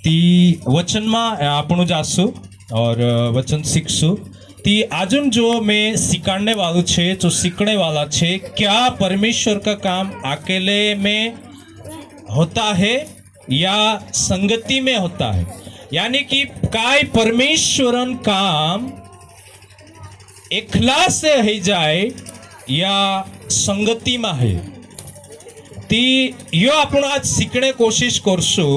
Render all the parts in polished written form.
ती वचन में आपण जासु और वचन सीखसु ती आजन जो मैं सिखाने वालों छे जो सीखने वाला छे क्या परमेश्वर का काम अकेले में होता है या संगति में होता है, यानी कि काय परमेश्वरन काम एकला से हो जाए या संगति में है ती यो आपण आज सीखने कोशिश करसु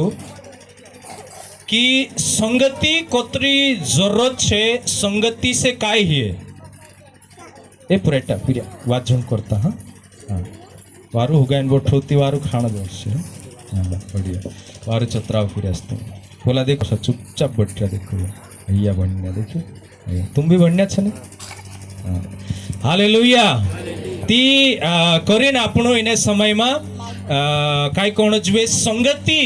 कि संगति कोतरी जरूरत छे, संगति से काय है ए पुरेटा पिरिया वाजन करता हाँ हाँ वारु हुगाइन बोठोती वारु खाना दोषे हाँ बढ़िया वारु चतरा फिरस्ते बोला देखो सा चुपचाप बैठा देखो भैया बनना देखिए तुम भी बनना छे ने हाँ हालेलुया ती करीने आपणो इने समय में काय कोण जुए संगति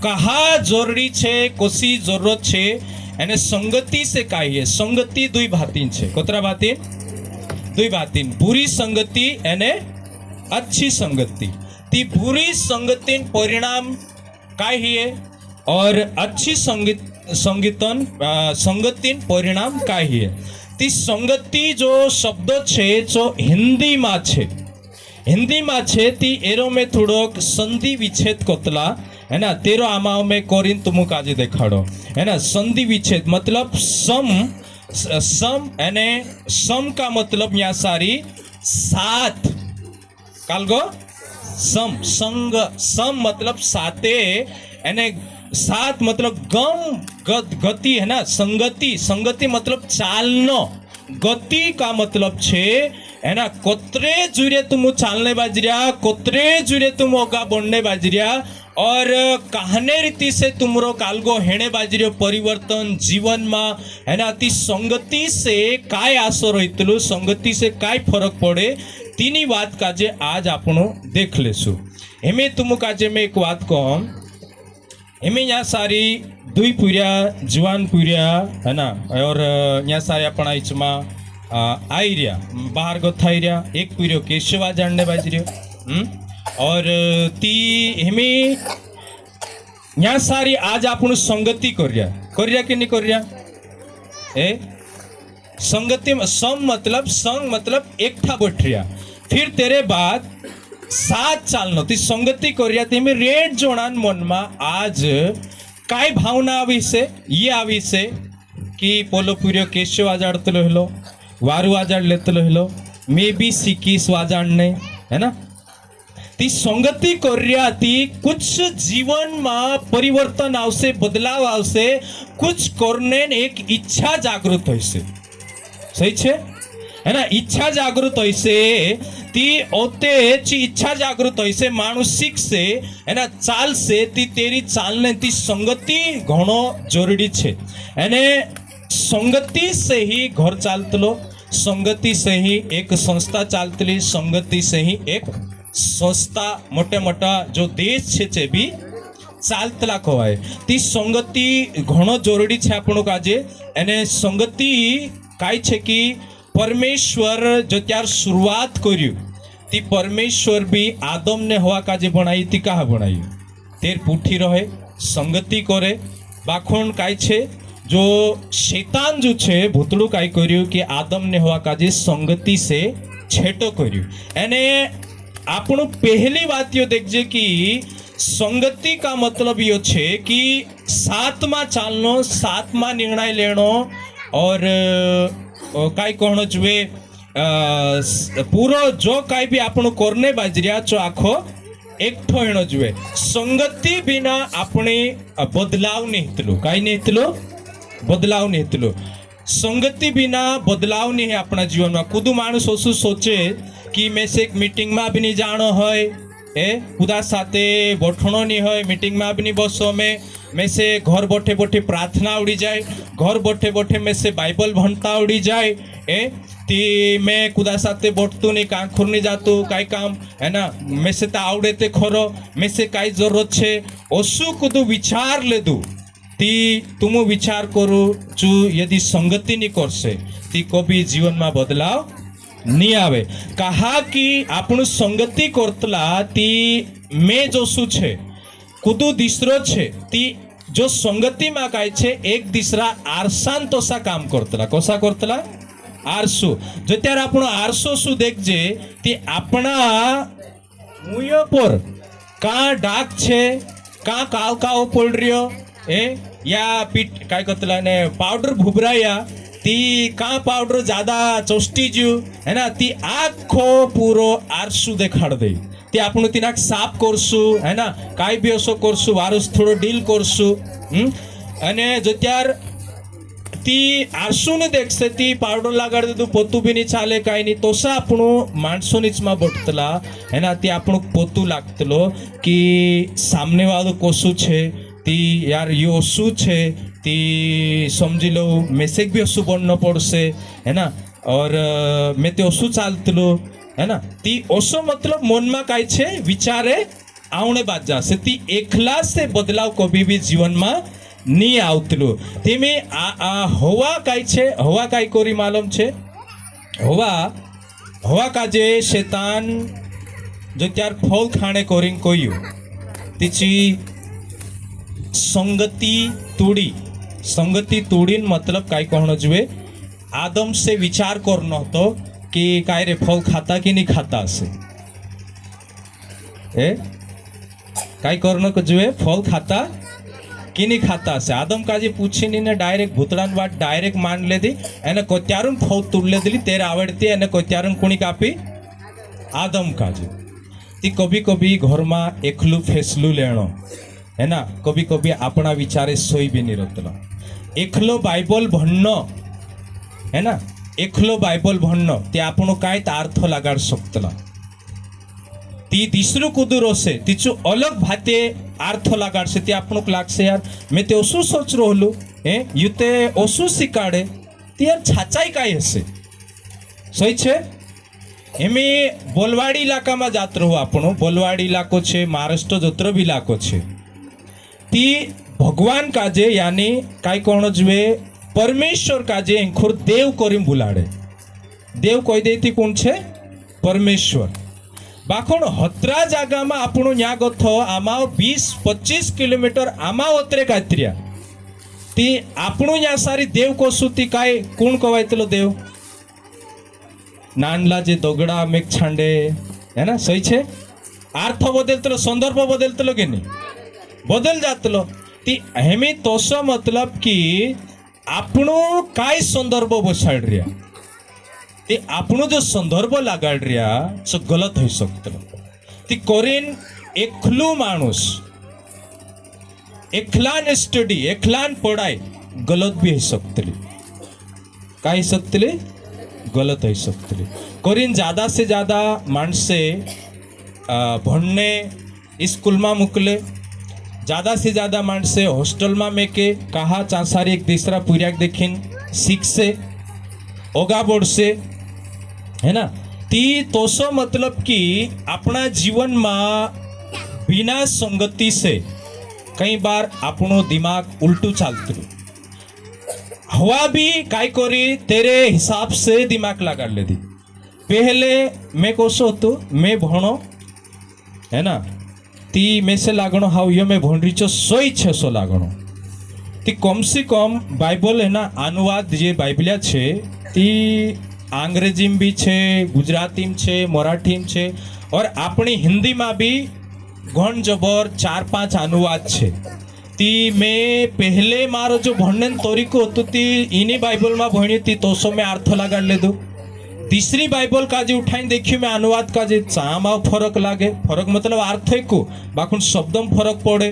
कहा जरूरी छे कोसी जरूरत छे एने संगति से काय है। संगति दुई भातीन छे कोतरा भातीन दुई भातीन बुरी संगति एने अच्छी संगति ती बुरी संगतिन परिणाम काय है और अच्छी संगीतन संगतिन परिणाम काय है। ती संगति जो शब्द छे जो हिंदी में छे ती एरो में थोड़ोक संधि विच्छेद कोतला है ना तेरो आमा में कोरिन तुम काजे देखाड़ो है ना संधि विच्छेद मतलब सम एने सम का मतलब यहाँ सारी साथ कालगो सम संग सम मतलब साथे एने साथ मतलब गति है ना संगति मतलब चालनो गति का मतलब छे है ना कोतरे जुरे तुम चालने बाजरिया कोतरे जुरे तुम ओगा बढ़ने बाजरिया और कहने रीति से तुमरो कालगो हेणे बाजरियो परिवर्तन जीवन में है ना ती संगति से काय आसर होइतलु संगति से काय फरक पड़े तीनी बात काजे आज आपनो देख लेसु। हेमे तुम काजे में एक बात कहम हेमे यहाँ सारी दुई पुरिया जुआन पुरिया है ना और यहाँ सारी अपना इचमा आई रिया बाहर गो थाई रिया एक पुरियो केशवा जानने बाजरियो और ती हेमे यहाँ सारी आज आपण संगति करिया कि नहीं करिया ए संगति सम मतलब संग मतलब एकठा बैठ रिया फिर तेरे बाद साथ चालनो ती संगति करिया तेमे रेड जोड़ान मन में आज काय भावना आवी से ये आवी से कि पोलो पुरियो केशव आजाड़तलो हेलो वारु आजाड़ लेतलो हेलो मे बी सिकीस वाजाड़ने है ना ती संगति करिया ती कुछ जीवन में परिवर्तन आवसे बदलाव आवसे कुछ करने एक इच्छा जागृत होइसे सही छे है ना इच्छा जागृत होइसे ती ओते ची इच्छा जागृत होइसे मानसिक से है ना चाल से ती तेरी चालने ती संगति घणो जरूरी छे एने संगति से ही घर चालतलो संगति से ही एक संस्था चालतली संगति से ही एक संस्था मोटे मोटा जो देश छे भी चालतला कहवाय ती संगति घणो जरूरी छे आपणो काजे एने संगति काय छे कि परमेश्वर जो त्यार शुरुआत कर्यु ती परमेश्वर भी आदम ने हवा काजे बनाई ती कहा बनाई तेर पुठी रहे संगति करे बाखोन काय छे जो शैतान जो छे भूतड़ू काय कर्यु कि आदम ने हवा काजे संगति से छेटो कर्यु एने आपण पहली बात यो देखजे कि संगति का मतलब यो छे कि साथ में चालनो साथ में निर्णय लेनो और काय कहनो जुए पूरो जो काय भी आपण करने बाजरिया चो आखो एकठो हेणो जुए संगति बिना आपणे बदलाव नहीं हितलो काय नहीं हितलो बदलाव नहीं हितलो संगति बिना बदलाव नहीं है अपना जीवन में कुदू मानुस ओसु सोचे कि मैं से एक मीटिंग में भी नहीं जानो है ए खुदा साथे बैठनो नहीं है मीटिंग में भी नहीं बसो मैं से घर बैठे बैठे प्रार्थना उड़ी जाए घर बैठे बैठे मैं से बाइबल भणता उड़ी जाए ए ती मैं खुदा साथे बैठतू नहीं का खुर नहीं जातू काई काम है ना मैं से तो आवड़े ते खरो मैं से काई जरूरत छे ओसु कुदू विचार ले दू ती तुम विचार करू चू यदि संगति नहीं करसे ती कभी जीवन में बदलाव नहीं आवे कहा कि आपण संगति करतला ती मैं जो छे कुदू दिसरो छे ती जो संगती में काय छे एक दिसरा आरसान तोसा काम करतला कोसा करतला आरसो जो त्यार आपण आरसो सु देखजे ती आपणा मुयो पर का डाक छे का काव काव पड़ रियो ए या पीट काय करतला ने पाउडर भुबराया ती का पाउडर ज्यादा चोष्टी जू है ना ती आखो पूरो आरसू देखाड़ दे ती आपण तिनाक साफ करसु है ना काय बी असो करसु वारस थोडो डील करसु अने जो त्यार ती आरसू ने देखसे ती पाउडर लगाड़ दे पोतू भी नहीं चाले काय नहीं तोसा आपण माणसो नीच मा बटतला है ना ती आपण पोतू लागतलो कि सामने वालो कोसु छे ती यार यो सु छे ती समझी लो मेसेज भी असु बनना पड़से है ना और मैं ते असु चालतलो है ना ती ओसो मतलब मन में काय छे विचारे आवणे बाजा से ती एकला से बदलाव कभी भी जीवन में नहीं आवतलो तेमे आ हवा काय छे हवा काय कोरी मालूम छे हवा हवा का जे शैतान जो त्यार फल खाने कोरिंग कोयू तिची संगती तोड़ीन मतलब काय कहणो जुए आदम से विचार करनो तो कि काय रे फल खाता कि नहीं खाता से ए काय करनो को जुए फल खाता कि नहीं खाता से आदम काजी पूछी नहीं ने डायरेक्ट भूतड़ान बात डायरेक्ट मान ले दी एने कोत्यारुन फल तुड़ले दिली तेरे आवड़ती एने कोत्यारुन कुणी कापी आदम काजी ती कभी कभी घर में एकलू फैसलू लेनो है ना कभी कभी अपना विचारे सोई भी नहीं रतला एकलो बाइबल भणनो है ना एकलो बाइबल भणनो ते आपण काय अर्थ लगाड़ सकतला ती दिसरू कुदुरो से तिचु अलग भाते अर्थ लगाड़ से ते आपण लागसे यार मैं ते ओसु सोच रहलु ए युते ओसु सिकाड़े ते यार छाचाई काय हसे सही छे एमे बोलवाड़ी इलाका में जात रहो आपण बोलवाड़ी इलाको छे महाराष्ट्र जोत्र भी इलाको छे ती भगवान काजे यानी काय कहणो जुए परमेश्वर काजे एंखोर देव करीम बुलाड़े देव कही देती कौन छे परमेश्वर बाखोण हत्रा जागा में आपण न्या गथो आमा 20-25 किलोमीटर आमा ओतरे कात्रिया ती आपण न्या सारी देव कोसुती काय कोण कवायतलो देव नानला जे दगड़ा मेघ छांडे है ना सही छे अर्थ बदलतलो संदर्भ बदलतलो के नहीं बदल जातलो ती हेमी तोसो मतलब कि आपणो काय संदर्भ बसाड़ रिया ते आपणो जो संदर्भ लगाड़ रिया सो गलत हो सकतलो ती कोरिन एकलू माणूस एकलान स्टडी एकलान पढ़ाई गलत भी हो सकतली काय हो सकतली गलत हो सकतली कोरिन ज्यादा से ज्यादा माणसे भणने स्कूल में मोकले ज़्यादा से ज़्यादा माणसे हॉस्टल में मेके कहा चांसारी एक दूसरा पूर्याक देखीन सीख से ओगा बोर्ड से है ना ती तोसो मतलब कि अपना जीवन में बिना संगति से कई बार अपनो दिमाग उल्टू चालतु हवा भी काय करी तेरे हिसाब से दिमाग लगाड़ ले दी पहले मैं कोसो तो मैं भणो है ना ती में से लागणो हाउ यो में भोंडरी चो सोई छे सो लागणो ती कम से कम बाइबल है ना अनुवाद जे बाइबलिया छे ती अंग्रेजी में भी छे गुजराती में छे मराठी में छे और अपनी हिंदी में भी घण जबर 4-5 अनुवाद छे ती मैं पहले मारो जो भणने तरीको हतो ती इनी बाइबल में भणी थी तो सो मैं अर्थ लगाड़ ले दू तीसरी बाइबल का जे उठाई देखी मैं अनुवाद का जे चामा फरक लागे फरक मतलब अर्थ को बाकुन शब्दम फरक पड़े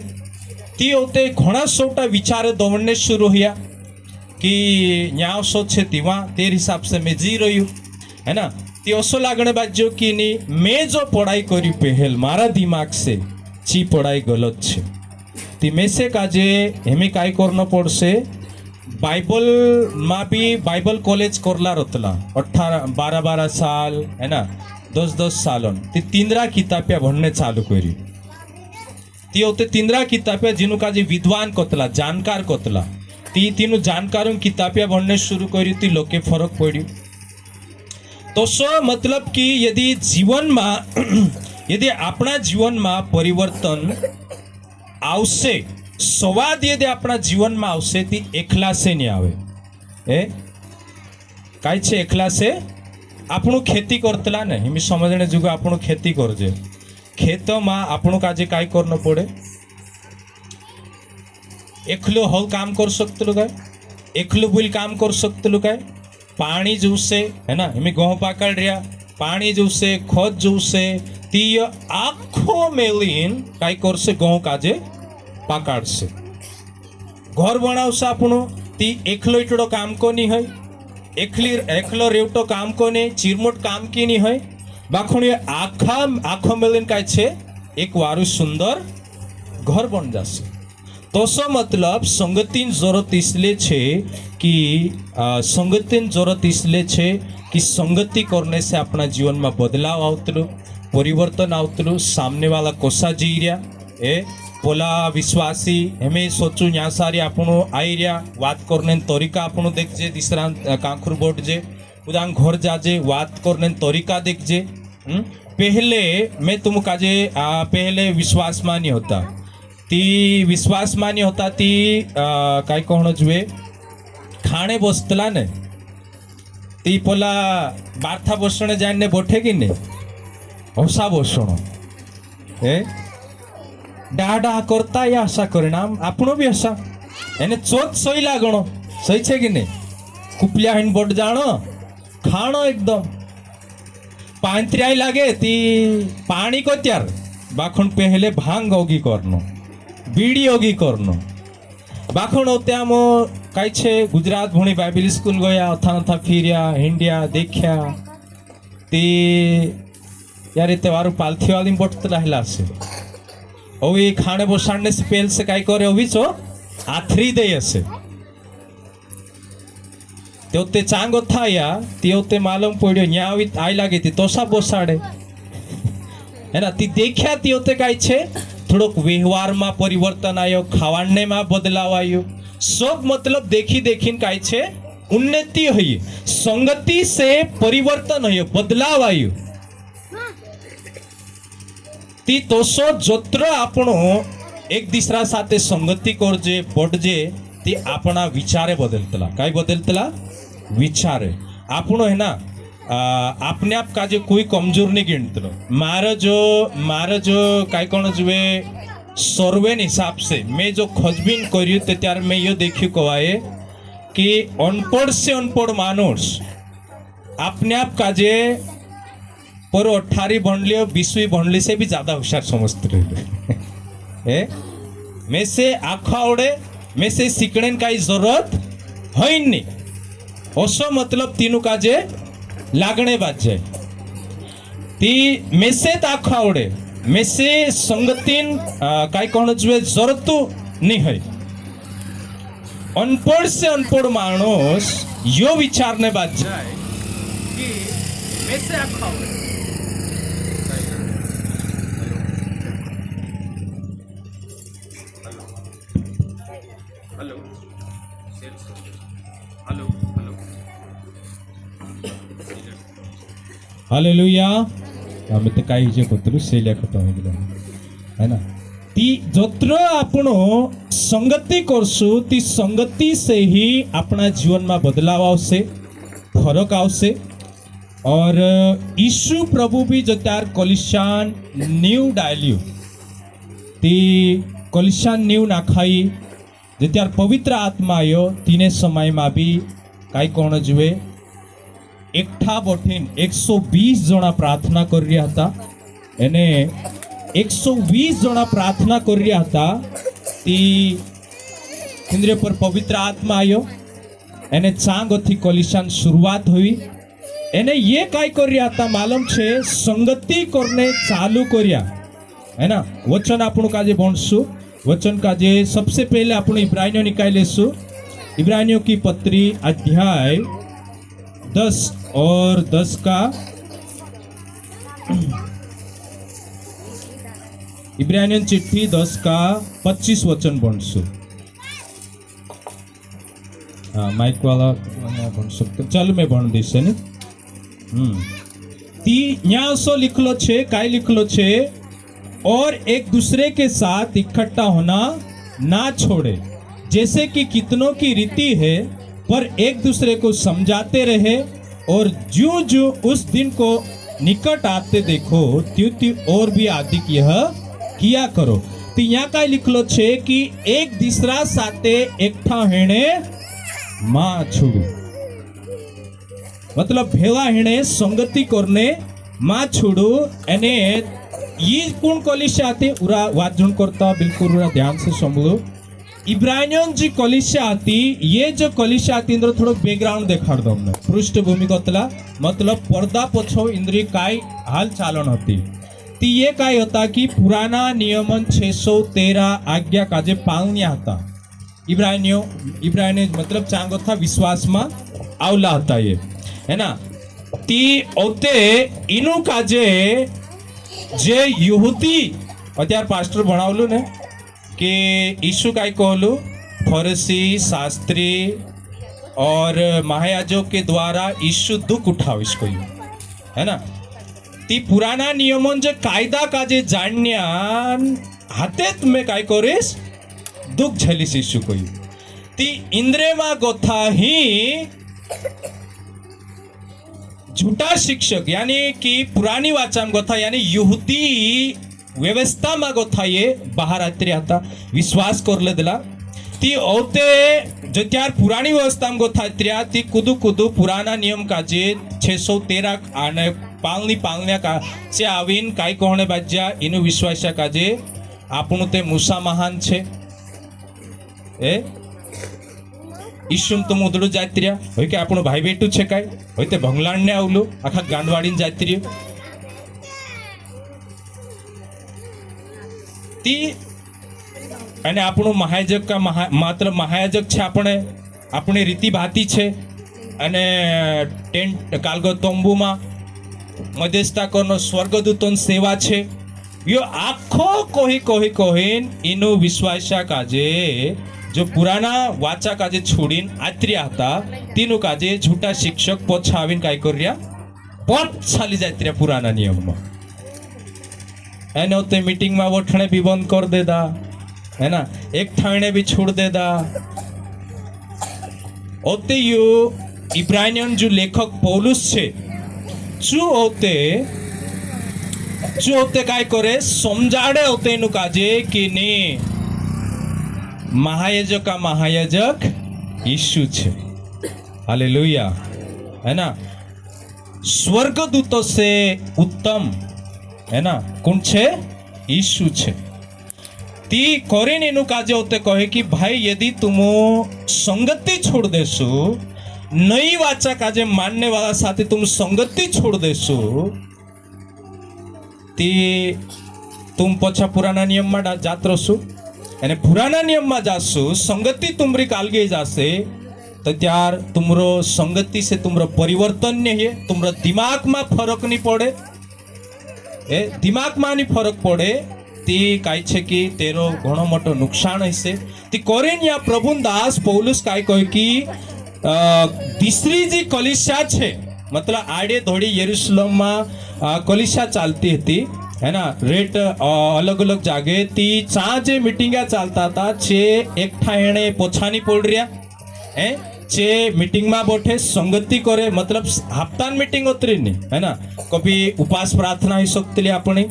ती होते घणा सोटा विचार दौड़ने शुरू हुआ कि न्याव सो छे तीवा तेर हिसाब से मैं जी रही हूँ है ना ती असो लागने बाजो कि नहीं मैं जो पढ़ाई करी पहल मारा दिमाग से ची पढ़ाई गलत छे ती में से काजे हेमी काय करना पड़से बाइबल में भी बाइबल कॉलेज करला रतला 18-12 साल है ना 10-10 साल ती 3 किताबिया भणने चालू करी ती होते 3 किताबिया जिनु का जे विद्वान कतला जानकार कतला ती तीनों जानकारों किताबिया भणने शुरू करी ती लोके फरक पड़ी तो सो मतलब कि यदि जीवन में यदि अपना जीवन में परिवर्तन आवश्य संवाद यदि अपना जीवन में आवशे ती एकला से नहीं आवे ए काय छे एकला से आपणु खेती करतला नहीं मी समझने जुग आपणु खेती करजे खेत में आपणु काजे काय करनो पड़े एकलो हल काम कर सकतलु काय एकलो बुल काम कर सकतलु काय पानी जूसे है ना मी गहूँ पाकड़ रिया पानी जूसे खत जूसे ती आखो मेलीन काय करसे गहूँ काजे पाकाड़से घर बनावसे आपणु ती एकलो इटड़ो काम को नहीं है एकलो रेवटो काम को नहीं चिरमोट काम की नहीं है बाखुणी आखा आखो मेलीन काय छे एक वारु सुंदर घर बन जासे तो सो मतलब संगतीन जरूरत इसलिए छे कि संगतीन जरूरत इसलिए छे कि संगति करने से अपना जीवन में बदलाव आवतलु परिवर्तन आवतलु सामने वाला कोसा जी रिया ए पोला विश्वासी हमें सोचू यहाँ सारी आपनो आई रिया बात करने तरीका आपनो देखजे तीसरा कांखुर बोट जे उदान घर जाजे बात करने तरीका देखजे पहले मैं तुम काजे पहले विश्वास मानी होता ती विश्वास मानी होता ती काय कहणो जुए खाणे बसतला ने ती पोला बारथा बसणे जाने बोठे कि ने हसा बसणो ए डा डा करता या आशा परिणाम आपनो भी हसा एने चोट सही लागणो सही छे कि ने कुपलिया हिन बोट जाणो खाणो एकदम पांतरियाई लागे ती पानी को त्यार बाखुण पहले भांग होगी करनो बीड़ी होगी करनो बाखुण होते आम काय छे गुजरात भणी बाइबल स्कूल गया अथा अथा फिरिया हिंडिया देखिया ती यार इते वारु पालथी वाली बोट रहला से ओवी खाने बसाड़ने से पहले से काय करे ओवी चो आथरी दे असे ते ओते चांगो था या ते ओते मालूम पड्यो न्यावी आई लागे ती तोसा बसाड़े है ना ती देखिया ती ओते काय छे थोड़ोक व्यवहार में परिवर्तन आयो खावाने में बदलाव आयो सब मतलब देखी देखी काय छे उन्नति हुई संगति से परिवर्तन हुई बदलाव आयो ती तोसो जोत्र आपणो एक दूसरा साथे संगति करजे पडजे ती आपणा विचारे बदलतला काय बदलतला विचारे आपणो है ना अपने आप का जो कोई कमजोर नहीं गिनतलो मारो जो काय कौन जुए सर्वेन हिसाब से मैं जो खोजबीन करी ते त्यार मैं ये देखी कवाए कि अनपढ़ से अनपढ़ मानुष अपने आप का जे पर 18 भंडली और 20वीं भंडली से भी ज्यादा होशियार समझते रहे मैं से आखा ओढ़े मैं से सीखने का जरूरत है नहीं ओसो मतलब तीनों का जे लागणे बाजे ती मेसे ताखा ओडे मेसे संगतीन काय कहणो जुए जरूरत नहीं है अनपढ़ से अनपढ़ मानुष यो विचारने बात जाए कि मेसे आखा ओडे हेलो हेलो हालेलुया आम्ही ते काही जे करतलो से लेखत है ना ती जोत्र आपण संगति करसु ती संगति से ही अपना जीवन में बदलाव आवसे फरक आवसे और यीशु प्रभु भी जो त्यार कोलिशान न्यू डायल्यू ती कोलिशान न्यू नाखाई जो त्यार पवित्र आत्मा आयो तीने समय में भी काई कोण जुए एकठा बोठीन 120 जना प्रार्थना कर रहा था एने 120 जना प्रार्थना कर रहा था ती केंद्र पर पवित्र आत्मा आयो एने चांग थी कोलिशान शुरुआत हुई एने ये काय कर रहा था मालूम छे संगति करने चालू करिया है ना वचन आपण काजे भणसु वचन काजे सबसे पहले आपण इब्रानियों निकाय लेसु इब्रानियों की पत्री अध्याय 10 और 10 का इब्रानियन चिट्ठी 10 का 25 वचन भणसु हाँ माइक वाला भण सकते चल मैं भण देशे ने ती यहाँ सो लिखलो छे काय लिखलो छे और एक दूसरे के साथ इकट्ठा होना ना छोड़े, जैसे कि कितनों की रीति है, पर एक दूसरे को समझाते रहे, और जो जो उस दिन को निकट आते देखो त्यू त्यू और भी अधिक यह किया करो। तो यहाँ का लिखलो छे कि एक दूसरा साथे एकठा हेणे मां छुड़ू, मतलब भेवा हेणे संगति करने मां छुड़ू। एने ये कौन कलिशा आते उरा वाजन करता, बिल्कुल उरा ध्यान से समझो। इब्रानियन जी कलिशा आती, ये जो कलिशा आती इंद्र थोड़ा बैकग्राउंड देखाड़ दो हमने, पृष्ठभूमि कतला मतलब पर्दा पछो इंद्री काय हाल चालन होती। ती ये काय होता कि पुराना नियमन 613 आज्ञा काजे पालन्या था। इब्रानियो मतलब चांगो था विश्वास में आवला होता ये, है ना। ती ओते इनु काजे जे यहूदी अत्यार पास्टर भणावलु ने कि यीशु काय कहलु फरीसी शास्त्री और महायाजक के द्वारा यीशु दुख उठाविश कयु, है ना। ती पुराना नियमन जे कायदा का जे जाण्यान हाते तुम्हें काय करिस दुख झेलिस यीशु कयु। ती इंद्रेमा गोथा ही झूठा शिक्षक यानी कि पुरानी वाचाम गोथा यानी यहूदी व्यवस्था मा गोथा ये बाहर आते आता विश्वास करले दिला। ती औते जो त्यार पुरानी व्यवस्था में गोथा त्रिया ती कुदू कुदू पुराना नियम का जे 613 आने पालन्या का से आवीन काय कोहणे बाज्या इनु विश्वासा का जे आपणु ते मूसा महान छे ए ईशुम तुम उदड़ू जात्रिया होय के आपणो भाई बेटू छे काय होय ते भंगलाण ने आवलो आखा गांडवाडीन जात्रियो ती અને આપણું મહાયાજક કા માત્ર મહાયાજક છે આપણે રીતિ ભાતી છે અને ટેન્ટ કાલગો તંબુમાં મધ્યસ્થા કરનો સ્વર્ગદૂતોની સેવા છે यो આખો કોહીન એનો વિશ્વાસા કાજે જો પુરાના વાચા કાજે છોડીને આત્ર્યા હતા તેનું કાજે झूठा શિક્ષક પોછા આવીને કાઈ કર્યા પોત ચાલી જાત્ર્યા પુરાના નિયમમાં એને તે મીટિંગમાં વઠણે બી બંધ કરી દેતા, है ना, एक ठाणे भी छोड़ देदा। ओते यो इब्रानियन जो लेखक पौलुस छे जो होते काय करे समझाड़े होते नु काजे कि ने महायाजक यीशु छे। हालेलुया, है ना। स्वर्गदूतों से उत्तम, है ना, कौन छे? यीशु छे। ती कोरिन एनु काजे होते कहे कि भाई यदि तुम संगति छोड़ देसो, नई वाचा काजे मानने वाला साथी तुम संगति छोड़ देसो, ती तुम पछा पुराना नियम में जात रसो અને પુરાના નિયમમાં જાશો संगति तुमरी कालगे जासे तो त्यार तुमरो संगति से तुमरो परिवर्तन नहीं है, तुमरो दिमाग में फरक नहीं पड़े, दिमाग में नहीं फरक पड़े ती काय छे कि तेरो घणो मोटो नुकसान हशे। ती कोरिन्या प्रभुन दास पौलुस काय कहे कि तीसरी जी कलिसिया छे मतलब आड़े धोड़ी यरूशलेम में कलिसिया चालती थी, है ना, रेट अलग अलग जागे ती चा जे मीटिंगा चालता था छे एक ठाणे पोछानी पड़ रहा है छे मीटिंग में बैठे संगति करे मतलब हफ्तान मीटिंग उतरी नहीं, है ना, कभी उपास प्रार्थना हो सकती अपनी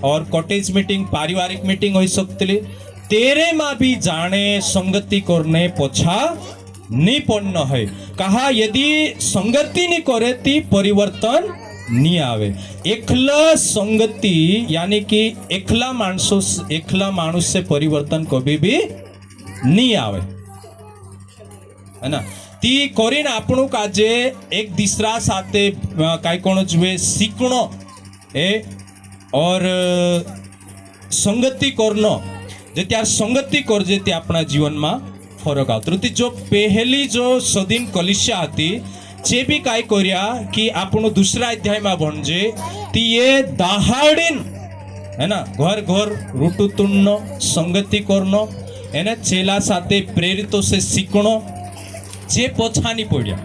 और कॉटेज मीटिंग पारिवारिक मीटिंग हो सकती तेरे में भी जाने संगति करने पोछा नहीं पड़ना है। कहा यदि संगति नहीं करे ती परिवर्तन नहीं आवे। एकला संगति यानी कि एकला मानुष से परिवर्तन कभी भी नहीं आवे, है ना। ती कोरिन आपणु काजे एक दूसरा साथे काय कोण जुए सीखणो और संगति करनो जे त्यार संगति करजे ते अपना जीवन में फरक आवतो। जो पहली जो सदीन कलिसिया हती जे भी काय कर्या कि आपणो दूसरा अध्याय में भणजे ती ये दाहाड़ीन, है ना, घर घर रूटू तुणनो संगति करनो, है ना, चेला साथे प्रेरितों से सीखणो जे पोछानी पड्या।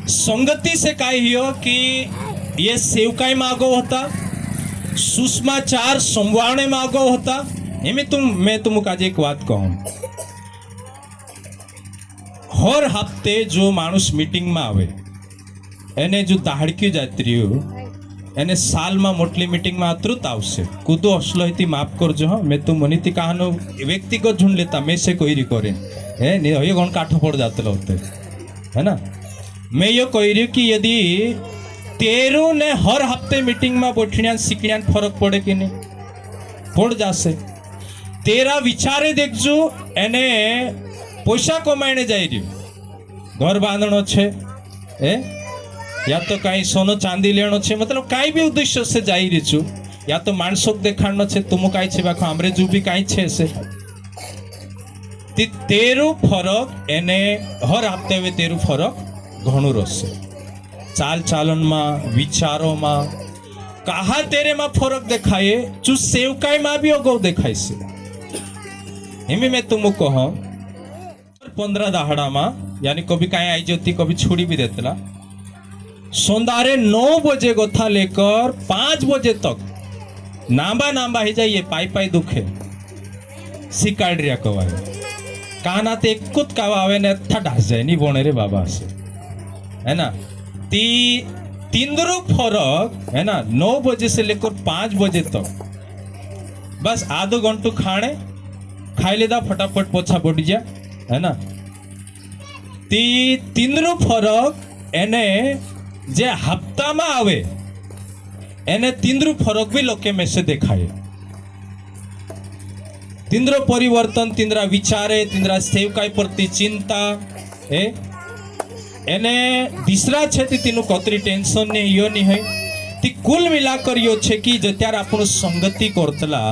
संगति से काय हियो कि ये सेवकाई मागो होता, सुषमाचार संवाणे मागो होता, मैं तुमको आज एक बात कहूं, हर हफ्ते जो मानुष मीटिंग में आवे एने जो दाहड़की जात्री એને સાલમાં મોટલી મીટિંગમાં અતૃત આવશે કૂદો હસલો હતી માફ કરજો હા મેં તું મનીતી કહાનો વ્યક્તિગત ઝુંડ લેતા મેં से कोई करे है नहीं ये कौन काठो पड़ जाते होते है ना। मैं ये कह रही कि यदि तेरू ने हर हफ्ते मीटिंग में बैठने सीखने फरक पड़े कि नहीं पड़ जासे। तेरा विचारे देखजो एने पैसा कमाने जाई रही घर बांधनो छे ए या तो कहीं सोनो चांदी लेनो छे मतलब कहीं भी उद्देश्य से जाई रही छू या तो मानसोक देखाड़नो छे तुम कहीं छे बाखो हमरे जू भी कहीं छे से तेरू फरक एने हर हफ्ते में तेरू फरक घणो रहशे चाल चालन में विचारों में कहा तेरे में फरक देखाए चू सेवकाई में भी अगौ देखाय से। एमी मैं तुमको कह 15 दाहड़ा में यानी कभी कहीं आई जाती कभी छोड़ी भी देतला सोंदारे 9 बजे गोथा लेकर 5 बजे तक नांबा नांबा ही जाइए पाई पाई दुखे सिकाड्रिया कवाय काना ते कुत कावावे ने था ढास जाए नहीं बोने रे बाबा से है ना। ती तींद्रो फरक है ना 9 बजे से लेकर 5 बजे तक बस आधो घंटू खाने खाई लेदा फटाफट पोछा पड़ जा है ना। ती तींद्रो फरक एने जे हफ्ता में आवे एने तींद्रु फरक भी लोके में से देखाए तींद्रो परिवर्तन तींद्रा विचारे तींद्रा सेवकाई प्रति चिंता एने तीसरा छे तीनु कतरी टेंशन ने यो नहीं है ती कुल मिलाकर यो छे कि जत्यार आपनो संगति करतला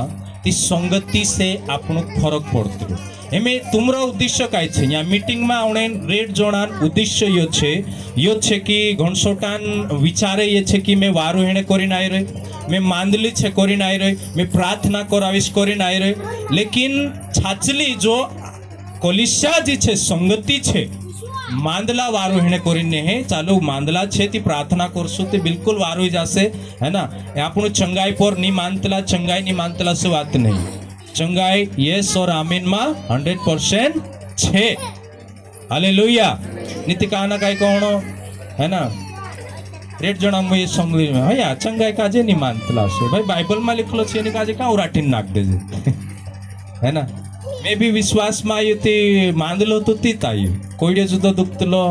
ती संगति से आपनो फरक पड़तो एमे तुमरो उद्देश्य काय छे या मीटिंग में आवणे रेड जोणान उद्देश्य यो छे कि घणसोटान विचारे ये छे कि मैं वारो हेणे करीने आई रही मैं मांदली छे करीने आई रही मैं प्रार्थना करावीश करीने आई रही लेकिन छाचली जो कोलिशा जी छे संगति छे मांदला वारो हेणे करीने हे चालो मांदला छे ती प्रार्थना करशो ते बिल्कुल वारो ही जाशे है ना। आपणो चंगाई पर नी मानतला चंगाई नी मानतला से बात नहीं चंगाई यस और आमीन में 100% छे हालेलुया नीति कहना काई कहोनो है ना रेड जणा में ये संगली में हया चंगाई काजे नहीं मानतला से भाई बाइबल में लिखलो छे ने काजे का उराटीन नाख देजे है ना। मैं भी विश्वास में आयु ते मांदलो तो तीत आयु कोईडे जुदो दुखतलो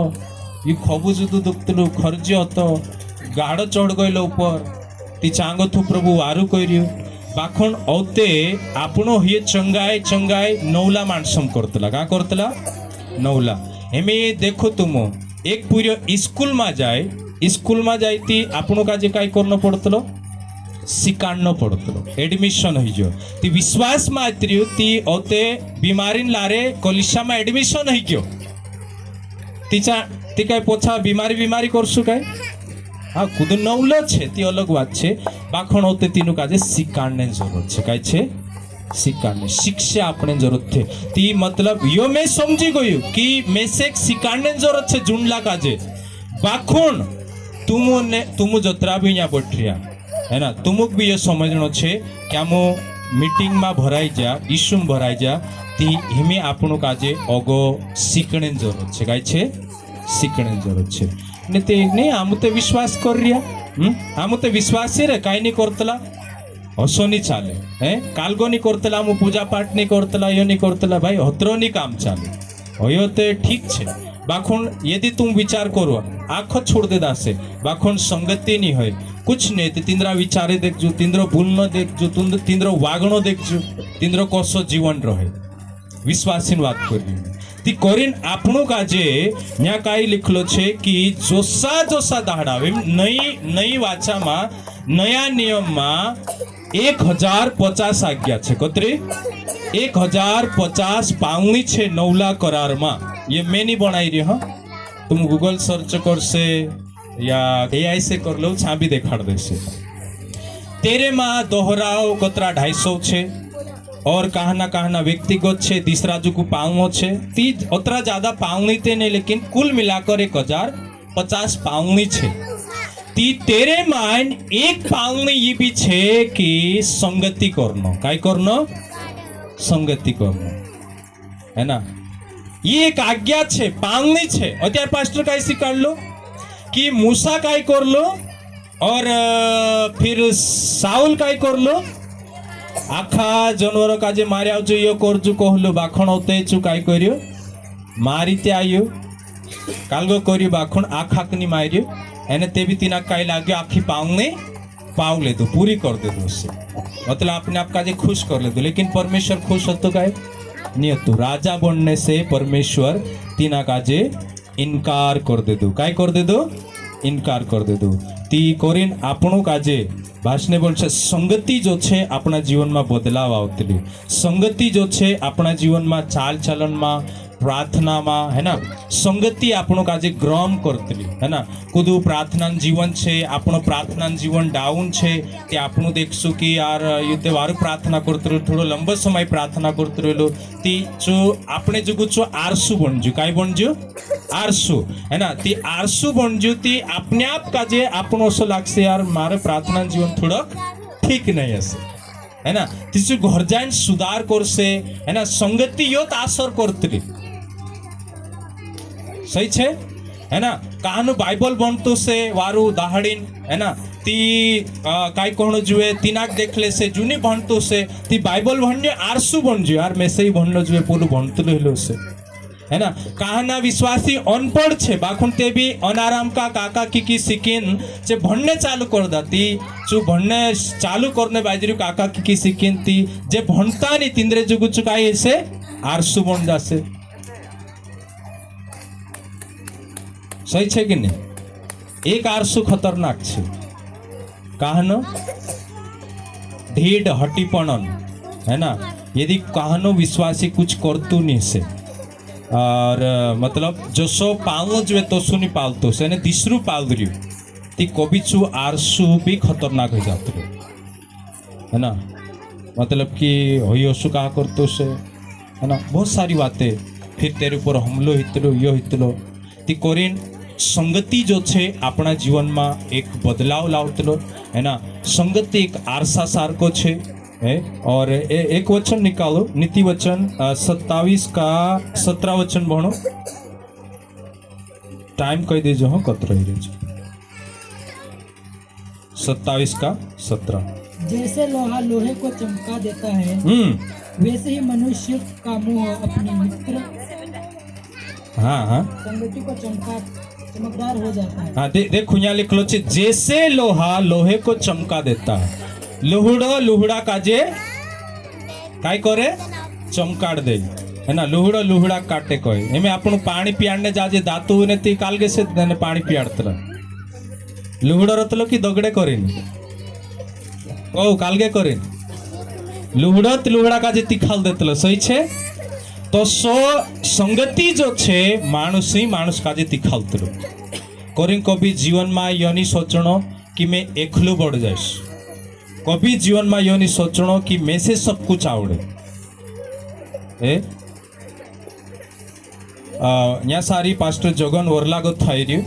यू खबु जुदो दुखतलो खर्जे हतो गाड़ो चढ़ गइलो ऊपर ती चांगो थु प्रभु वारू करियो बाखण औते आपणो हे चंगाई चंगाई नवला माणसम करतला का करतला नवला एमे देखो तुम एक पूरी स्कूल में जाए ती आपणो काजे काय करनो पड़तलो सिकाणनो पड़तलो एडमिशन होई जो ती विश्वास में आतरियो ती औते बीमारीन लारे कॉलेज में एडमिशन होई गयो ती काय पोछा बीमारी करसु काय हाँ खुद नवलो छे ती अलग बात छे बाखण होते तीनु काजे सिकाणने जरूरत छे काय छे सिकाणने शिक्षा आपणे जरूरत छे ती मतलब यो मैं समझी गयो कि मैं से सिकाणने जरूरत छे जुंडला काजे बाखण तुमु जतरा भी यहाँ बैठिया है ना तुमुक भी ये समझनो छे कि आमो मीटिंग में भराई जा ईशुम भराई जा ती हिमे आपणो काजे अगो सीखणे जरूरत छे काय छे सीखणे जरूरत छे ने ते नहीं आम तो विश्वास कर रिया आम तो विश्वास रे काई नहीं करतला हसो नहीं चाले हैं कालगो नहीं करतला आम पूजा पाठ नहीं करतला यो नहीं करतला भाई हतरो नहीं काम चाले होयो ते ठीक छे बाखुन यदि तुम विचार करो आखो छोड़ दे दासे बाखुन संगति नहीं होय कुछ नहीं ते तिंद्रा विचारे देखजो तिंद्रो भूलनो देखजो तिंद्रो वागणो देखजो तिंद्रो कोसो जीवन रहे विश्वासीन बात करी ती कोरिन आपणो काजे न्या काई लिखलो छे कि जोसा जोसा दाहड़ा नई वाचा में नया नियम में 1050 आज्ञा छे कतरी 1050 पावनी छे नवला करार में ये मैं नहीं बनाई रही हाँ तुम गूगल सर्च कर से या एआई से कर लो छाबी देखाड़ दे से तेरे माँ दोहराओ कतरा 250 छे और कहना व्यक्तिगत छे तीसरा जो पाऊँ छे तीज उतरा ज्यादा पावनी ते नहीं लेकिन कुल मिलाकर 1050 पावनी छे ती तेरे माइन एक पावनी ये भी छे कि संगति करनो काय करनो संगति करनो है ना। ये एक आज्ञा छे पालनी छे। अत्यार पास्टर काय शिकाडलो कि मूसा काय करलो और फिर साउल काय करलो आखा जानवर काजे मारिया जो यो करजु कहलो बाखण होते छु काय करियो मारिते आयो कालगो करियो बाखण आखाकनी मारियो एने ते भी तिना काय लाग्यो आखी पालने पाव ले दो पूरी कर दे दो उससे मतलब अपने आप काजे खुश कर ले दो। लेकिन परमेश्वर खुश होतो काय नहीं होतो। राजा बनने से परमेश्वर तीना काजे इनकार कर दे दो काय कर दे दो इनकार कर दे दो। ती कोरिन આપણું કાજે ભાષને બોલશે સંગતિ જો છે આપણા જીવનમાં બદલાવ આવતલી સંગતિ જો છે આપણા જીવનમાં ચાલ ચલનમાં प्रार्थनाમાં है ना संगति આપણું કાજે ગ્રમ કરતલી है ना કુદુ प्रार्थना जीवन છે આપણું प्रार्थना जीवन डाउन છે તે આપણું देखसु कि यार युते वारू प्रार्थना करतरो थोड़ो लंबो समय प्रार्थना करतरेलो ती जो આપણે जगु छो आरसू बनजु काय बनजु आरसू है ना ती आरसू बनजु ती अपने आप काजे આપણું असो लागसे यार मारे प्रार्थना जीवन थोड़ो ठीक नहीं हसे है ना तिसु घर जाइन सुधार करसे है ना संगति योत आसर करतली सही छे है ना काहनु बाइबल बनतो से वारू दाहड़ीन है ना ती काय कोण जुए तीनाक देखले से जूनी बनतो से ती बाइबल भन्ने आरसू बनजु यार मैं सही बनलो जुए पूरू बनतो रहलो से है ना कहना विश्वासी अनपढ़ छे बाखुन ते भी अनाराम का काका की सिकिन जे भणने चालू कर दाती जो भणने चालू करने बाजरी काका की सिकिन ती जे भणता नहीं तिंद्रे जुगु चुकाई से आरसू बन जासे सही छे कि नहीं। एक आरसू खतरनाक छे कहनो ढीड हटीपणन है ना यदि कहनो विश्वासी कुछ करतु नहीं से और मतलब जो सो पालनो जो तो सुनी पालतो से ने तीसरू पाल रही ती कबिचू आरसू भी खतरनाक हो जाते है ना मतलब कि होयसु का करतो से है ना बहुत सारी बातें फिर तेरे ऊपर हमलो हितलो यो हितलो ती कोरिन संगति जो छे अपना जीवन में एक बदलाव लावतलो है ना संगति एक आरसा सारको छे है। और एक वचन निकालो नीति वचन 27 का 17 वचन भणो टाइम कही दीजिए हाँ कत रही रहे 27 का 17 जैसे लोहा लोहे को चमका देता है वैसे ही मनुष्य का मुंह अपने मित्र हाँ संगति को चमकदार हो जाता है। हाँ देखो यहाँ लिख लो जैसे लोहा लोहे को चमका देता है लुहुड़ो लुहुड़ा काजे काय करे चमकाड़ दे है ना लुहुड़ो लुहुड़ा काटे कोई एमे आपनु पानी पियाड़ने जाजे दातु ने ती कालगे से ने पानी पियाड़तला लुहुड़ो रतलो की दगड़े करेनी ओ कालगे करे लुहुड़ो लुहुड़ा काजे तिखाल देतलो सही छे तो सो संगति जो छे मानुस ही मानुस काजे तिखालतलो कोरिन कभी जीवन में योनी सोचनो कि मैं एकलो बढ़ जाइश कभी जीवन में योनी सोचनो कि मैं से सब कुछ आवड़े यहाँ सारी पास्टर जगन वरलागो थाई रही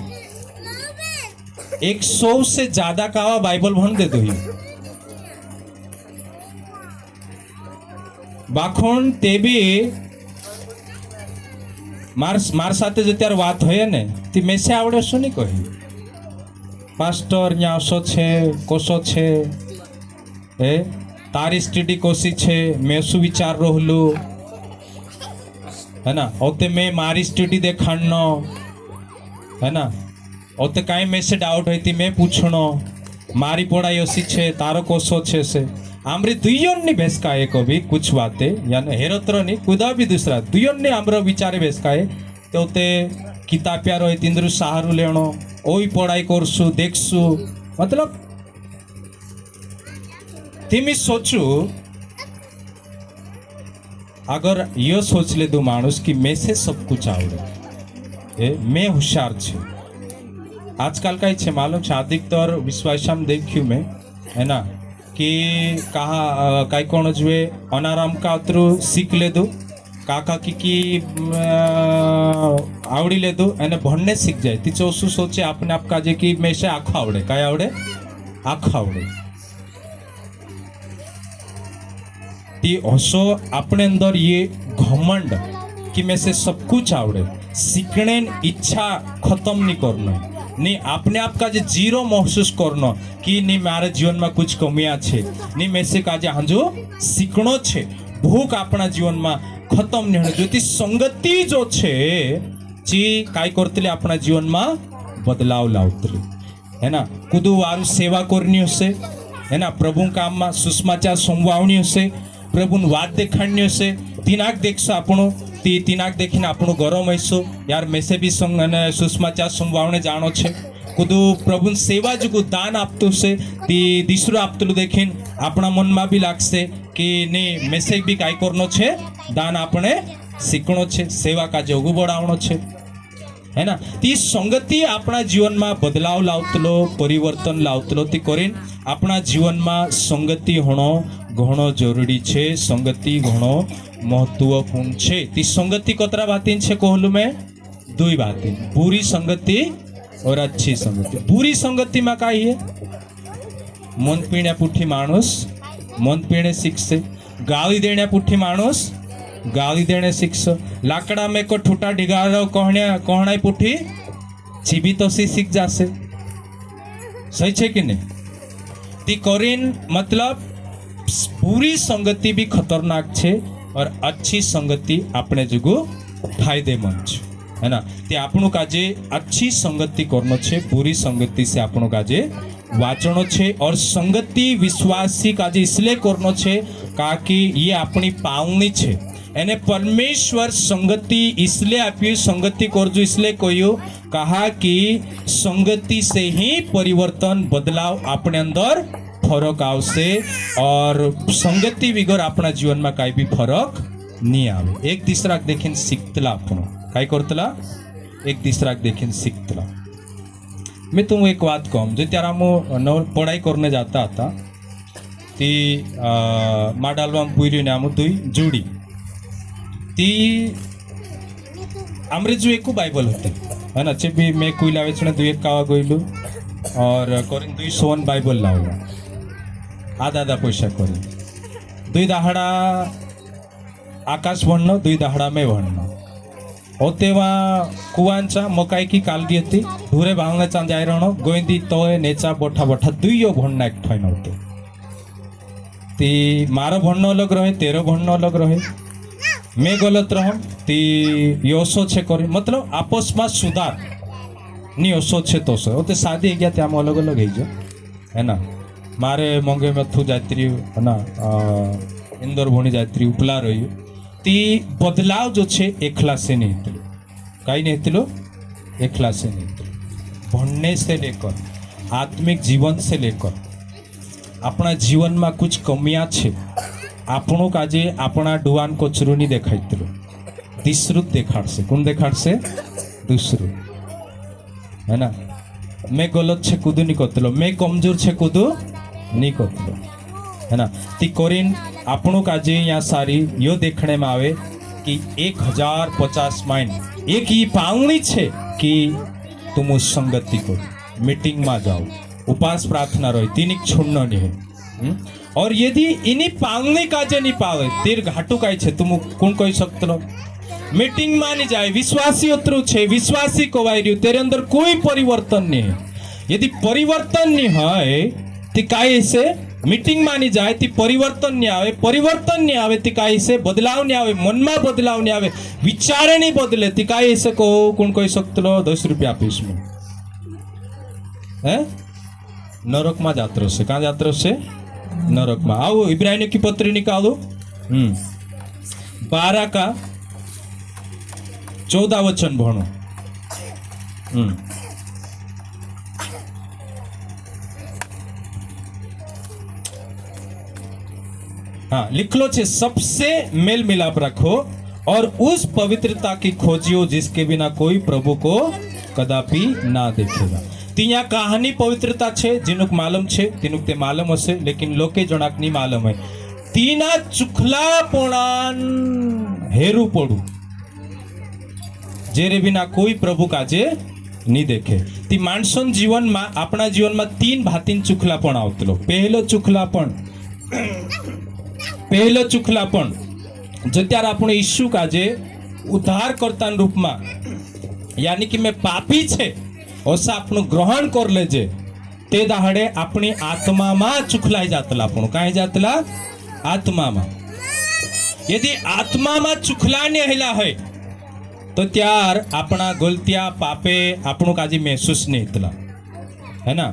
100 से ज्यादा का बाइबल भण दे दो बाखोन ते भी मार साथे जो त्यार बात होय ने ती में से आवड़े शू नहीं कही पास्टर न्यासो छे कोसो छे ए तारी स्टडी कोसी छे मैं सु विचार रहलू है ना ओते मैं मारी स्टडी देखाणनो है ना ओते काई में से डाउट होती मैं पूछनो मारी पढ़ाई ओसी छे तारो कोसो छे से आमरी दुयोन ने भेसकाए कभी कुछ बातें यानी हेरोत्र नहीं कुदा भी दूसरा दुयोन ने आमरो विचारे भेसकाए तो ते किताब यार तिंद्रु सहारू लेनो ओई पढ़ाई करसु देखसु मतलब तिमी सोचू अगर यो सोच ले दो मानुस कि मैं से सब कुछ आवड़े मैं होशियार छे आजकल का छे मालूम छे अधिकतर विश्वासम देखियो मैं है ना कि कहा कई कोण जुए अनाराम का उतरू सीख ले दो काका की आवड़ी ले दो एने भणने सीख जाए ती चोसु सोचे अपने आप का जे कि मैं से आखो आवड़े काय आवड़े आखो आवड़े ती हसो अपने अंदर ये घमंड कि मैं से सब कुछ आवड़े सीखने इच्छा खत्म नहीं करना नहीं अपने आप का जे जीरो महसूस करना कि नहीं मारे जीवन में कुछ कमियां छे नहीं मैं से काजे हांजो सीखनो छे भूख अपना जीवन में खत्म नहीं होने जो संगति जो छे जी काय करतले अपना जीवन में बदलाव लावतले है ना कुदू वारू सेवा करनी हसे है ना प्रभु काम में सुषमाचार संवावनी हसे प्रभु वाद देखाडनी हसे तिनाक देखशो आपणो ती तिनाक देखीने આપણું ગરમ હઈશું યાર મેસે બી સંગ અને સુષમાચાર સંભાવને જાણો છે કુદુ પ્રભુ સેવા જુગુ દાન આપતું છે તી દીસરું આપતું દેખીને આપણા મનમાં બી લાગશે કે ને મેસે બી કાંઈ કરનો છે દાન આપણે શીખણો છે સેવા કાજે ઉગુ બળાવણો છે है ना ती संगति अपना जीवन में बदलाव लावतलो परिवर्तन लावतलो ती करीन अपना जीवन में संगति होनो घणो जरूरी छे संगति घणो महत्वपूर्ण छे ती संगति कतरा बातीन छे कहलू में दुई बातीन बुरी संगति और अच्छी संगति बुरी संगति में काई है मन पीण्या पुठी माणूस मन पीणे शिखसे गाली देण्या पुठी माणूस गाली देने शिक्ष लाकड़ा में को ठूटा ढिगारो कहना पुठी चीबी तो सी सीख जासे सही छे कि नहीं ती करीन मतलब बुरी संगति भी खतरनाक छे और अच्छी संगति अपने जुगु फायदेमंद छे है ना ते आपणु काजे अच्छी संगति करनो छे बुरी संगति से आपणु काजे वाचनो छे और संगति विश्वासी काजे इसलिए करनो छे काकि ये अपनी पावनी छे एने परमेश्वर संगति इसलिए आपी संगति करजो इसलिए कहो कहा कि संगति से ही परिवर्तन बदलाव अपने अंदर फरक आवसे और संगति विगर अपना जीवन में काई भी फरक नहीं आवे एक तीसरा देखिन सीखतला आपनो काई करतला एक तीसरा देखिन सीखतला मैं तुम एक बात कहूँ जो त्यारा मु पढ़ाई करने जाता था ती मा डालवा पूरी नाम तुई जुड़ी ती आमरे जो एक बाइबल होते है ना चे भी मैं कोई लावे छने दुई एक कावा गइलु और करिन दुई सोन बाइबल लावला आधा आधा पैसा करी दुई दाहड़ा आकाश भणनो दुई दाहड़ा में भणनो होते वहाँ कुवांचा मकाई की कालगी हती ढूरे भांगने चा जाय रहनो गोइंदी तोय नेचा बोठा बोठा दुईयो भणना एक ठय नहोते ती मारो भणनो अलग रहे तेरो भणनो अलग रहे मैं गलत रहूं ती योसो छे करी मतलब आपस में सुधार नहीं ओसो छे तो सो ते शादी गया ते आम अलग अलग है है ना मारे मोंगे में थू जात्री है ना इंदौर भोनी जात्री उपला रही ती बदलाव जो छे एकला से नहीं थलो कहीं नहीं थलो एकला से नहीं थलो भणने से लेकर आत्मिक जीवन से लेकर अपना जीवन में कुछ कमियां छे આપણું કાજે આપણા ડુવાન કોચરું નહીં દેખાડતું तीसરું દેખાડશે કોણ દેખાડશે दूसરું है ना मैं गलत छे कूदू नहीं करतलो मैं कमजोर छे कूदू नहीं करतलो है ना ती करीन આપણું काजे यहाँ सारी यो देखने में आवे कि 1050 माइंड एक ही पावनी छे कि तुम उस संगति को मीटिंग में जाओ उपास प्रार्थना रही तीनिक छोड़ना नहीं है और यदि इन्हीं पांगने काजे नहीं पावे तीर घाटू काई छे तुम कौन कही सकते मीटिंग में नहीं जाए विश्वासी उतरू छे विश्वासी कोवाई रही तेरे अंदर कोई परिवर्तन नहीं है यदि परिवर्तन नहीं है तो काई से मीटिंग में नहीं जाए ती परिवर्तन नहीं आवे ती काई से बदलाव नहीं आवे मन में बदलाव नहीं आवे विचार नहीं बदले ती काई से को कौन कही सकते 10 रुपया आपीश में है नरक में जात्रो से कहाँ जात्रो से नरक में आओ इब्राहिम की पत्री निकालो 12 का 14 वचन भणो हाँ लिख लो छे सबसे मेल मिलाप रखो और उस पवित्रता की खोजियो जिसके बिना कोई प्रभु को कदापि ना देखेगा ત્યાં કહાની પવિત્રતા છે જેનું માલમ છે તેનું તે માલમ હશે લેકિન લોકે જણાક ની માલમ હે તીના ચુખલાપણાન હેરું પડું જેરે વિના કોઈ પ્રભુ કાજે ની દેખે તી માણસોન જીવનમાં આપણા જીવનમાં 3 ભાતીન ચુખલાપણ આવતલો પહેલો ચુખલાપણ પહેલો ચુખલાપણ જો ત્યારે આપણે ઈસુ કાજે ઉદ્ધારકર્તા રૂપમાં यानी कि मैं पापी छे ओसा आपणु ग्रहण कर लेजे ते दाहडे अपनी आत्मा में चुखलाई जातला आपणु काई जातला आत्मा में यदि आत्मा में चुखलाने हेला है तो त्यार अपना गलतिया पापे आपणु काजी महसूस नहीं थला है ना।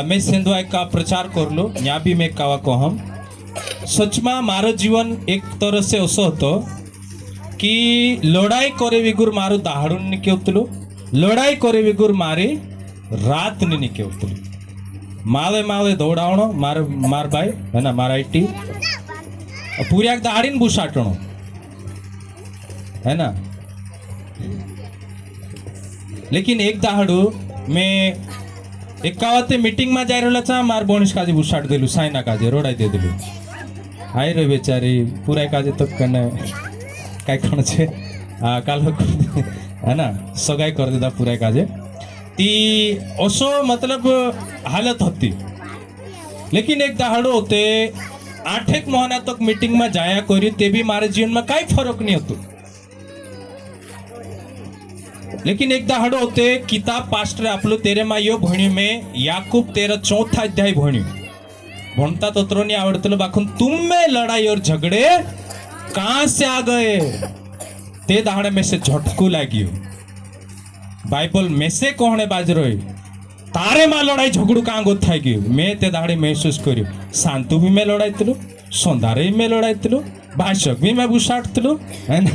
मैं सिंधुआ का प्रचार कर लो यहाँ भी मैं कावा कहम सच में मारो जीवन एक तरह से ऐसा होतो कि लड़ाई करे विगुर मारू दाहड़ून निकेवतलू लड़ाई करे विगुर मारी रात ने निकेवतलू मावे मावे दौड़ावणो मार भाई है ना मारा आईटी पूरी दाहड़ी बुसाटणो है ना। लेकिन एक दाहड़ू मैं एकावते मीटिंग में जाई रहला था मार बोनिश काजे बुसाट देलू साइना काजे रोडाई दे देलू आई रे बेचारी पूरा काजे तो कने काय कोण छे काल है ना सगाई कर देता पूरा काजे ती ओसो मतलब हालत होती। लेकिन एक दाहड़ो होते 8 महीना तक मीटिंग में जाया करी ते भी मारे जीवन में काई फरक नहीं होतो। लेकिन एक दाहड़ो होते किताब पास्टर आपलो तेरे में यो भणी में याकूब 13 अध्याय भण्यो भणता तोत्रो नहीं आवडतलो बाखून तुम में लड़ाई और झगड़े कहां से आ गए ते दाहड़े में से झटकू लागियो बाइबल में से कोहणे बाज रही तारे में लड़ाई झगड़ू कहां गो थाई गयो मैं ते दाहड़े महसूस करियो शांतु भी में लड़ाई तलू संधारे में लड़ाई तलू भाषक भी मैं बुसाट तलू है ना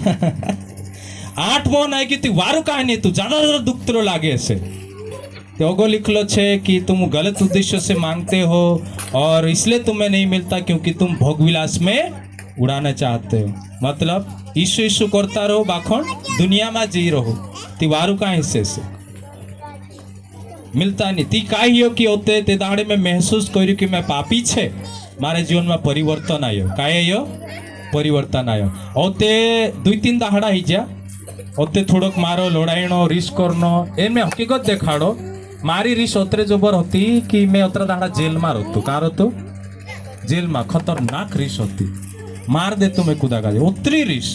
8 मोन आई कि वारू कहानी तू ज्यादा दुख तलो लागे ऐसे तो लिखलो छे कि तुम गलत उद्देश्य से मांगते हो और इसलिए तुम्हें नहीं मिलता क्योंकि तुम भोगविलास में उड़ाना चाहते हो। मतलब ईशु ईशु करता रहो बाखण दुनिया में जी रहो ती वारू का हिस्से से मिलता नहीं ती का ही हो कि होते ते दाड़े में महसूस कर्यु कि मैं पापी छे मारे जीवन में परिवर्तन आयो काय आयो परिवर्तन आयो ओते 2-3 दाहड़ा ही जा ओते थोड़क मारो लड़ाईनो रिस करनो एमे हकीकत देखाड़ो मारी रिस ओतरे जबर होती कि मैं ओतरा दाहड़ा जेल में रहतो का रहतो जेल में खतरनाक रिस होती मार दे तुम्हें कुदा का उतरी रिस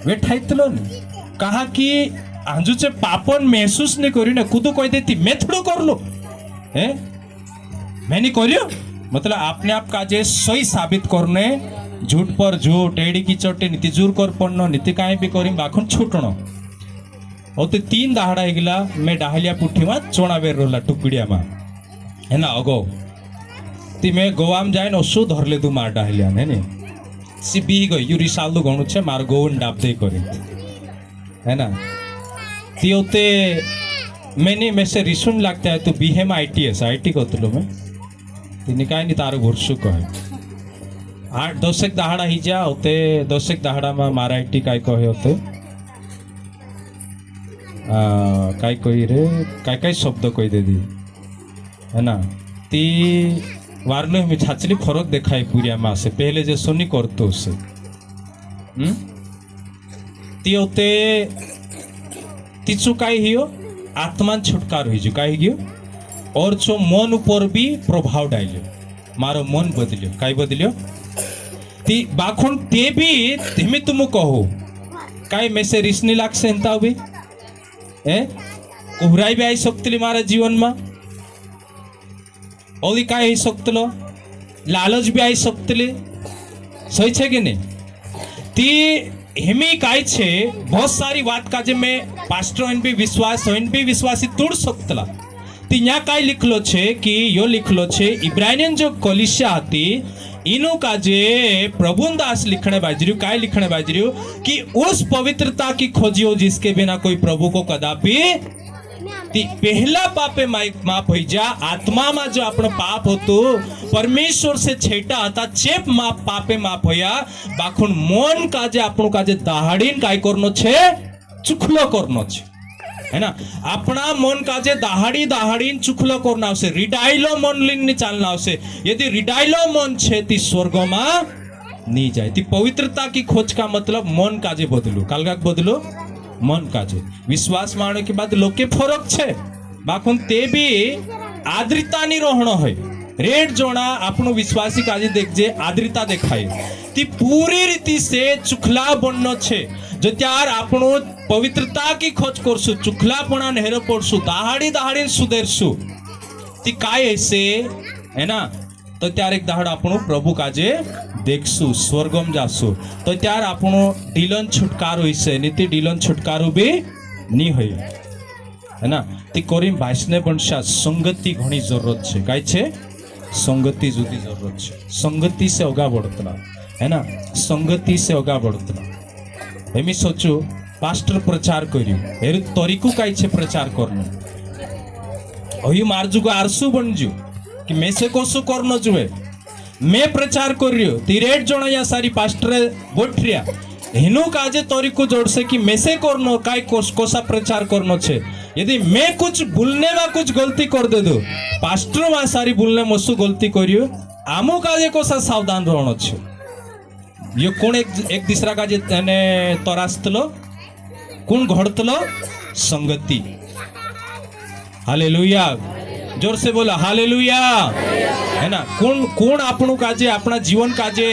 वे ठाइतलो ने कहा कि आंजुचे पापन महसूस नहीं करी ने कुदू कह देती मैं थोड़ो कर लो है मैं नहीं करियो मतलब अपने आप काजे सही साबित करने झूठ पर झूठ एड़ी की चोटे नीति जूर कर पड़नो नीति काहे भी करी बाखुन छूटनो ओते 3 दाहड़ा हेगला मैं डाहलिया पुठी में चोणा बेर रोला टुकड़िया में है ना अगो ती मैं गोवा में जाए न ओसु धर ले दू मार डाहलिया ने ने सी बी गई यू रिसाल दो गणु छे मार गोवन डाप दे करी है ना ती ओते मैंने में से रिसुन लगता है तो बीहेम आईटीएस आईटी कोतलो में ती निकाय नि तारो गुरसु कहे 8-10 दाहड़ा ही जा होते 10 दाहड़ा में मारा आईटी काय कहे होते काय कोई रे काय शब्द कोई दे दी है ना ती वारलो में छाचली फरक देखाई पूरिया में से पहले जो सुनी करतो उसे ती होते तीचु काय हियो आत्मा छुटकार हुई जो काय हियो और जो मन ऊपर भी प्रभाव डालियो मारो मन बदलियो काय बदलियो ती बाखुन ते भी धीमे तुम कहो काय में से रिसनी लाग से हंता भी उहराई भी आई सकतली मारा जीवन में ओली काय ही सकतलो लालच भी आई सकतली सही छे कि नहीं ती हेमी काय छे बहुत सारी बात का जे मैं पास्टर होइन भी विश्वास होइन भी विश्वासी तोड़ सकतला ती यहाँ काय लिखलो छे कि यो लिखलो छे इब्रानियन जो कलिसिया हती इनो का जे प्रभुदास लिखने बाजरियो काय लिखने बाजरियो कि उस पवित्रता की खोजियो जिसके बिना कोई प्रभु को कदापि पहला पापे माफ हो जा आत्मा में जो अपनो पाप होतो परमेश्वर से छेटा था चेप माप पापे माफ होया बाखुन मन का जे अपनो का जे दाहड़ीन काय करनो छे चुखलो करनो छे है ना अपना मन का जे दाहड़ी दाहड़ीन चुखलो करना आवशे रिडाइलो मन लीन चालना आवशे यदि रिडाइलो मन छे ती स्वर्ग में नहीं जाए ती पवित्रता की खोज का मतलब मन का जे बदलो कालगा बदलो मन का जे विश्वास माने के बाद लोग के फरक छे बाखुन ते भी आद्रिता नी रहणो है रेड जोना આપણું વિશ્વાસી કાજે દેખજે આદ્રતા દેખાય ती पूरी रीति से चुखला बननो छे जो त्यार આપણો पवित्रता की खोज करसु चुखलापणा नेहर पड़सु दहाड़ी दहाड़ी सुधरसु ती काय ऐसे है ना तो त्यार एक दहाड़ આપણું प्रभु काजे देखसु स्वर्गम जासु तो त्यार આપણો ढीलन छुटकारो हिस्से नीति ढीलन छुटकारो भी नी होय है ना ती कोरीम भाषने बनशा संगति घणी जरूरत छे काय छे संगति जुदी जरूरत छे संगति से अगा बढ़तला है ना संगति से अगा बढ़तला एमी सोचू पास्टर प्रचार कर्यु एरु तरीको काय छे प्रचार करनो अही मारजु को आरसु बनजु कि मेसे कोसु करनो जुए मैं प्रचार कर्यो ती रेड जोणया सारी पास्टर बोठरिया हिनु काजे तरीको जोड़से कि मेसे करनो काय कोसा प्रचार करनो छे यदि मैं कुछ भूलने में कुछ गलती कर दे दो पास्टर वहां सारी भूलने मसु गलती करियो आमो काजे कोसा सावधान रहनो छे ये कोण एक दूसरा काजे तने तरास्तलो कोण घडतलो संगति हालेलुया जोर से बोला हालेलुया है ना कोण कोण આપણું કાજે આપણા જીવન કાજે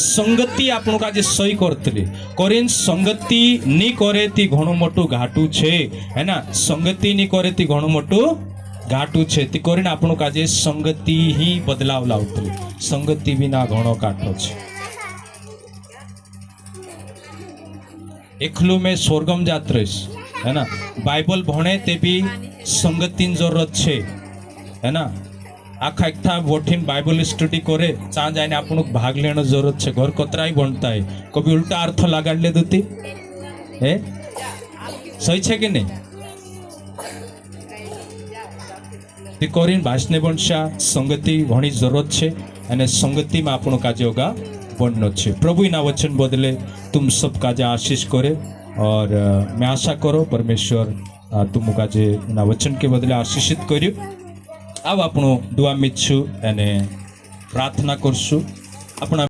સંગતિ આપણું કાજે સહી કરતલી કોરીન સંગતિ ની કરે તી ઘણું મોટું ઘાટું છે है ना સંગતિ ની કરે તી ઘણું મોટું ઘાટું છે તી કોરીન આપણું કાજે સંગતિ ही બદલાવ લાવતલી સંગતિ વિના ઘણો કાઠો છે એકલું મેં સ્વર્ગમ જાત રહીશ है ना बाइबल भणे ते भी संगति जरूरत छे है ना आखा एकठा बोठीन बाइबल स्टडी करे चा जाने आपन भाग लेने जरूरत छे घर कतराई बनता है कभी उल्टा अर्थ लगाड़ ले देती है सही छे कि नहीं ती कोरीन भाषने बनशा संगति घणी जरूरत छे अने संगति में आपनो काजे होगा बननो छे प्रभु इना वचन बदले तुम सब काजे आशीष करे और मैं आशा करो परमेश्वर तुम काजे इना वचन के बदले आशीषित कर्यु आव આપણો દુઆ મીચ્છું અને પ્રાર્થના કરશું આપણા